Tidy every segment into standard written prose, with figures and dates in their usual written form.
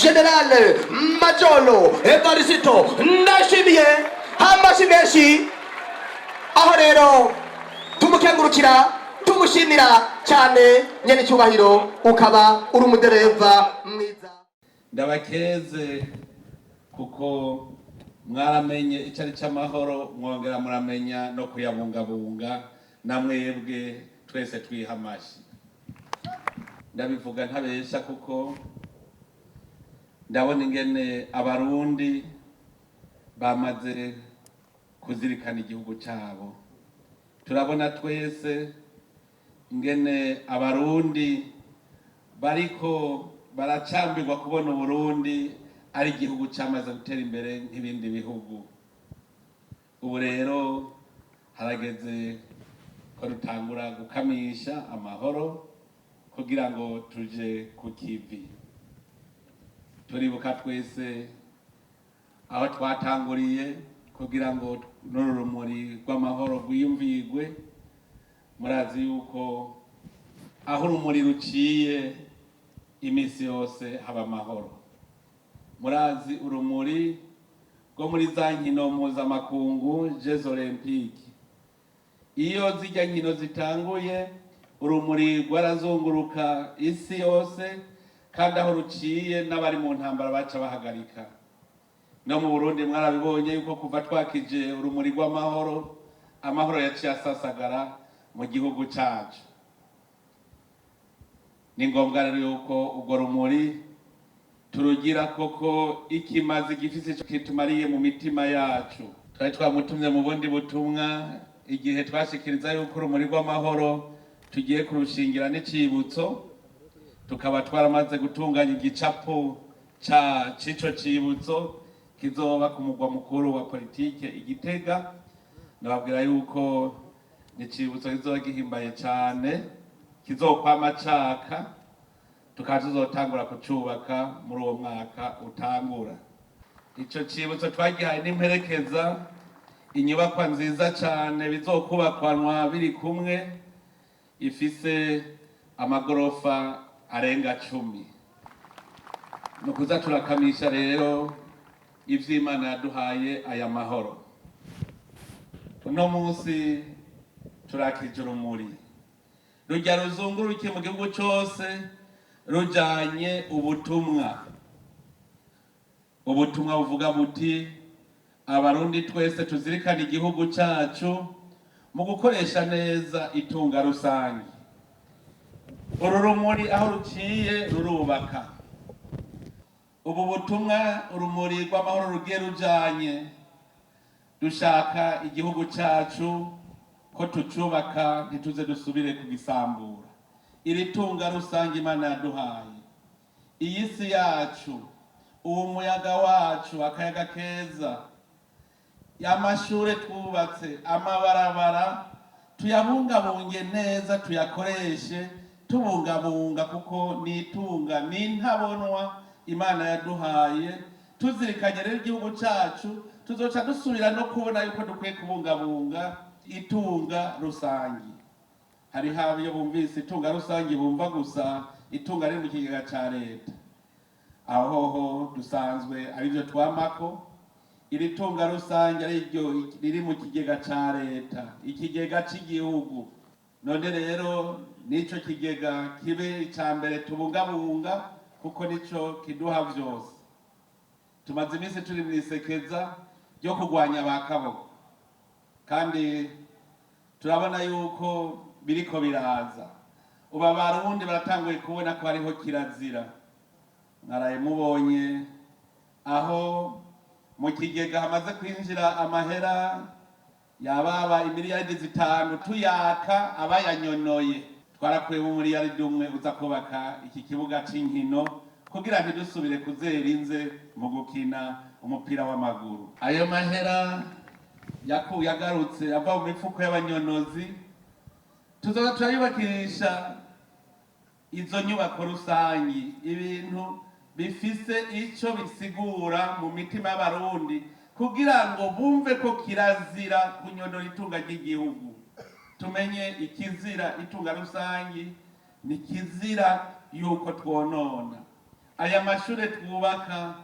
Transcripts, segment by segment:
General Majolo Evariste NDAYISHIMIYE amashi menshi. Aho rero tumukengurukira tumushimira cyane nyene cyubahiro ukaba uri umudereva mwiza. Ndabakeze kuko mwaramenye icari c'amahoro mwongera muramenya no kuyabungabunga namwebwe twese twihamashi. Ndabivuga ntabesha kuko ndabona ingene Abarundi bamaze kuzirikana igihugu cyabo. Turabona twese ingene Abarundi bariko baracambirwa kubona Uburundi ari igihugu cyamaze gutera imbere nk'ibindi bihugu. Ubu rero harageze ko dutangura gukamisha amahoro kugira ngo tuje ku kivi. Turibuka twese aho twatanguriye kugira ngo n'urumuri rw'amahoro rwiyumvigwe. Murazi yuko aho urumuri ruciye imisi yose haba amahoro. Murazi urumuri rwo muri za nkino mpuzamakungu Jeux Olympiques. Iyo zijya nkino zitanguye urumuri rwarazunguruka isi yose, kandi aho ruciye n'abari mu ntambara baca bahagarika. No mu Burundi mwarabibonye yuko kuva twakije urumuri rw'amahoro, amahoro yaciye asasagara mu gihugu cyacu. Ni ngombwa rero yuko urwo rumuri turugira koko ikimazi gifise ico kitumariye mu mitima yacu. Twari twamutumye mu bundi butumwa igihe twashikiriza yuko urumuri rw'amahoro tugiye kurushingira n'icibutso, tukaba twaramaze gutunganya igicapo c'ico cibutso kizoba ku mugwa mukuru wa politike Igitega. Nababwira yuko n'icibutso kizoba gihimbaye cane, kizokwama caka, tukaba tuzotangura kucubaka muri uwo mwaka utangura. Ico cibutso twagihaye n'imperekeza inyubakwa nziza cane bizokubakwanwa biri kumwe, ifise amagorofa arenga 10. Nukuza turakamisha rero ivy'Imana yaduhaye aya mahoro. Uno munsi turakije urumuri rujya ruzunguruke mu gihugu cyose rujanye ubutumwa buvuga buti Abarundi twese tuzirikane igihugu cyacu mu gukoresha neza itunga rusangi. Uru rumuri aho ruciye rurubaka. Ubu butumwa urumuri rw'amahoro rugiye rujanye, dushaka igihugu cyacu ko tucubaka ntituze dusubire kugisambura. Iri tunga rusangi Imana yaduhaye, iyi si yacu, uwo muyaga wacu, akayaga keza, amashure twubatse, amabarabara, tuyabungabunge neza, tuyakoreshe tubungabunga kuko ni itunga n'intabonwa Imana yaduhaye. Tuzirikanye rero igihugu cyacu, tuzoca dusubira no kubona yuko dukwiye kubungabunga itunga rusangi. Hari haba iyo bumvise itunga rusangi bumva gusa itunga riri mu kigega ca leta. Aho dusanzwe ari byo twamako. Iri tunga rusangi ari ryo riri mu kigega ca leta, ikigega cy'igihugu. None rero nico kigega kibe icambere tubungabunga kuko nico kiduha vyose. Tumaze iminsi turi mwisekeza ryo kurwanya bakaboko, kandi turabona yuko biriko biraza. Uba Abarundi baratanguye kubona ko hariho kirazira. Mwaraye mubonye aho mu kigega hamaze kwinjira amahera yababa imiliyaridi 5 tuyaka abayanyonoye. Twarakuye mu miliyaridi 1 uza kubaka iki kibuga c'inkino kugira ntidusubire kuzera inze mu gukina umupira w'amaguru. Ayo mahera yagarutse ava mu mifuko y'abanyonozi, tuzoba turayubakisha izo nyubako rusangi, ibintu bifise ico bisigura mu mitima y'Abarundi kugira ngo bumve ko kirazira kunyonora itunga ry'igihugu. Tumenye ikizira itunga rusangi ni kizira yuko twonona. Aya mashure twubaka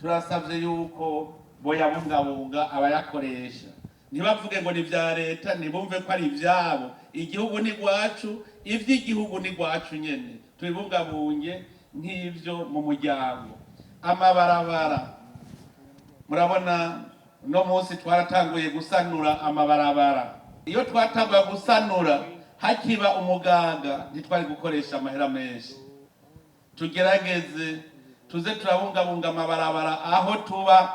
turasavye yuko boyabungabunga abayakoresha, ntibavuge ngo ni vya leta, ntibumve ko ari ivyabo. Igihugu ni gwacu, ivy'igihugu ni gwacu nyene, tubibungabunge nk'ivyo mu muryango. Amabarabara, murabona no munsi twaratanguye gusanura amabarabara. Iyo twatanguye gusanura hakiba umuganga ntitwari gukoresha amahera menshi. Tugerageze tuze turabungabunga amabarabara aho tuba,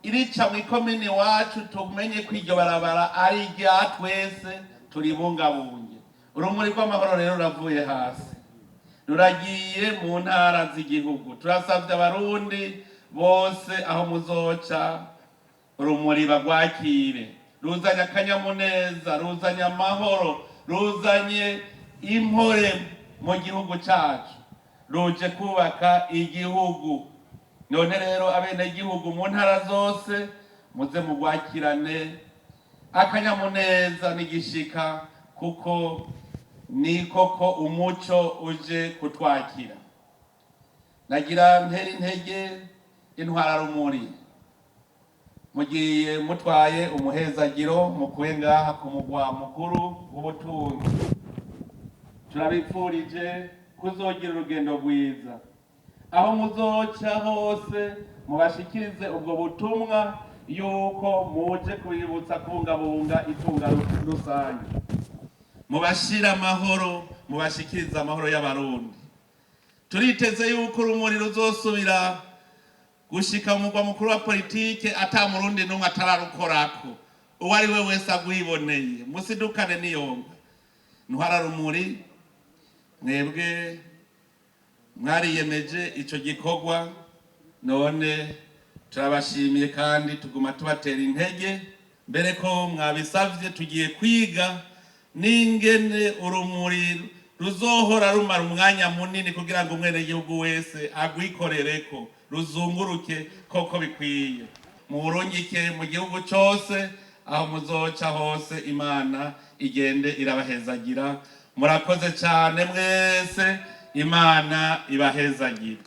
irica mu ikomini wacu tumenye ko iryo barabara ari irya twese, turibungabunge. Urumuri rw'amahoro rero ruravuye hasi, ruragiye mu ntara z'igihugu. Turasavye Abarundi bose aho muzoca urumuri bagwakire, ruzanye akanyamuneza, ruzanye amahoro, ruzanye impore mu gihugu cacu, ruje kubaka igihugu. None rero abene igihugu mu ntara zose muze mugwakirane akanyamuneza n'igishika, kuko ni koko umuco uje kutwakira. Nagira ntera intege intwara rumuri, mugiye mutwaye umuhezagiro mukuye ngaha ku mugwa mukuru w'ubutunzi. Turabipfurije kuzogira urugendo rwiza, aho muzoca hose mubashikirize ubwo butumwa yuko muje kubibutsa kubungabunga itunga rusangi. Mubashira amahoro, mubashikiriza amahoro y'Abarundi. Turiteze yuko urumuri ruzosubira gushika mu mugwa mukuru wa politike ata murundi n'umwe atararukorako, uwo ari we wese agwiboneye. Musidukane niyonga. Ntwara rumuri, mwebwe mwariyemeje ico gikorwa, none turabashimiye kandi tuguma tubatera intege. Mbere ko mwabisavye, tugiye kwiga n'ingene urumuri ruzohora rumara umwanya munini kugira ngo umwene gihugu wese agwikorereko, ruzunguruke koko bikwiye. Murungike mu gihugu cose, aho muzoca hose Imana igende irabahezagira. Murakoze cyane mwese, Imana ibahezagira.